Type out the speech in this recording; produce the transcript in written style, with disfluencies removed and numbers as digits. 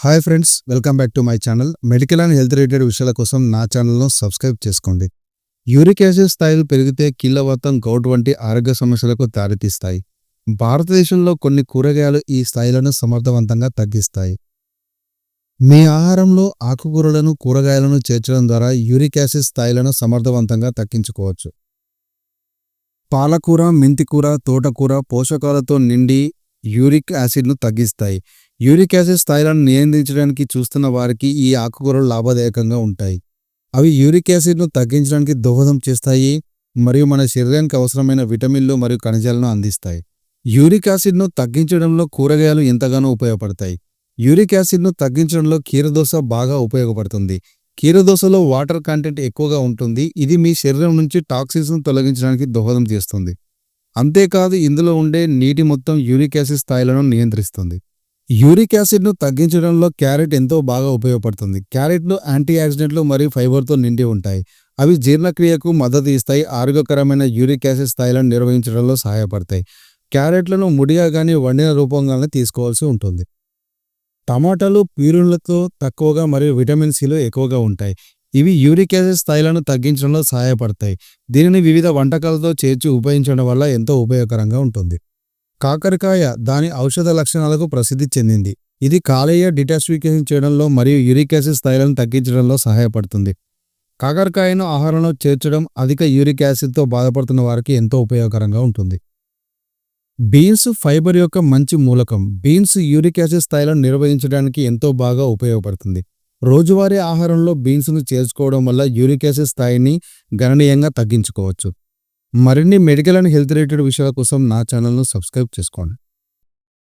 Hi friends, welcome back to my channel. Medical and health related విషయాల కోసం నా ఛానల్ను సబ్స్క్రైబ్ చేసుకోండి. యూరిక్ యాసిడ్ స్థాయిలు పెరిగితే కీళ్లవాతం, గౌట్ వంటి ఆరోగ్య సమస్యలకు దారితీస్తాయి. భారతదేశంలో కొన్ని కూరగాయలు ఈ స్థాయిలను సమర్థవంతంగా తగ్గిస్తాయి. మీ ఆహారంలో ఆకుకూరలను, కూరగాయలను చేర్చడం ద్వారా యూరిక్ యాసిడ్ స్థాయిలను సమర్థవంతంగా తగ్గించుకోవచ్చు. పాలకూర, మెంతికూర, తోటకూర పోషకాలతో నిండి యూరిక్ యాసిడ్ను తగ్గిస్తాయి. యూరిక్ యాసిడ్ స్థాయిలను నియంత్రించడానికి చూస్తున్న వారికి ఈ ఆకుకూరలు లాభదాయకంగా ఉంటాయి. అవి యూరిక్ యాసిడ్ను తగ్గించడానికి దోహదం చేస్తాయి మరియు మన శరీరానికి అవసరమైన విటమిన్లు మరియు ఖనిజాలను అందిస్తాయి. యూరిక్ యాసిడ్ను తగ్గించడంలో కూరగాయలు ఎంతగానో ఉపయోగపడతాయి. యూరిక్ యాసిడ్ను తగ్గించడంలో కీరదోస బాగా ఉపయోగపడుతుంది. కీరదోసలో వాటర్ కంటెంట్ ఎక్కువగా ఉంటుంది. ఇది మీ శరీరం నుంచి టాక్సిన్స్ను తొలగించడానికి దోహదం చేస్తుంది. అంతేకాదు, ఇందులో ఉండే నీటి మొత్తం యూరిక్ యాసిడ్ స్థాయిలను నియంత్రిస్తుంది. యూరిక్ యాసిడ్ను తగ్గించడంలో క్యారెట్ ఎంతో బాగా ఉపయోగపడుతుంది. క్యారెట్లో యాంటీ ఆక్సిడెంట్లు మరియు ఫైబర్తో నిండి ఉంటాయి. అవి జీర్ణక్రియకు మద్దతు ఇస్తాయి. ఆరోగ్యకరమైన యూరిక్ యాసిడ్ స్థాయిలను నిర్వహించడంలో సహాయపడతాయి. క్యారెట్లను ముడిగా కానీ వండిన రూపంగానే తీసుకోవాల్సి ఉంటుంది. టమాటాలు ప్యూరిన్లతో తక్కువగా మరియు విటమిన్ సిలో ఎక్కువగా ఉంటాయి. ఇవి యూరిక్ యాసిడ్ స్థాయిలను తగ్గించడంలో సహాయపడతాయి. దీనిని వివిధ వంటకాలతో చేర్చి ఉపయోగించడం వల్ల ఎంతో ఉపయోగకరంగా ఉంటుంది. కాకరకాయ దాని ఔషధ లక్షణాలకు ప్రసిద్ధి చెందింది. ఇది కాలేయ డిటాక్సిఫికేషన్ చేయడంలో మరియు యూరిక్ యాసిడ్ స్థాయిలను తగ్గించడంలో సహాయపడుతుంది. కాకరకాయను ఆహారంలో చేర్చడం అధిక యూరిక్ యాసిడ్తో బాధపడుతున్న వారికి ఎంతో ఉపయోగకరంగా ఉంటుంది. బీన్స్ ఫైబర్ యొక్క మంచి మూలకం. బీన్స్ యూరిక్ యాసిడ్ స్థాయిలను నిర్వహించడానికి ఎంతో బాగా ఉపయోగపడుతుంది. రోజువారీ ఆహారంలో బీన్స్ను చేర్చుకోవడం వల్ల యూరిక్ యాసిడ్ స్థాయిని గణనీయంగా తగ్గించుకోవచ్చు. మరిన్ని మెడికల్ అండ్ హెల్త్ రిలేటెడ్ విషయాల కోసం నా ఛానల్ను సబ్స్క్రైబ్ చేసుకోండి.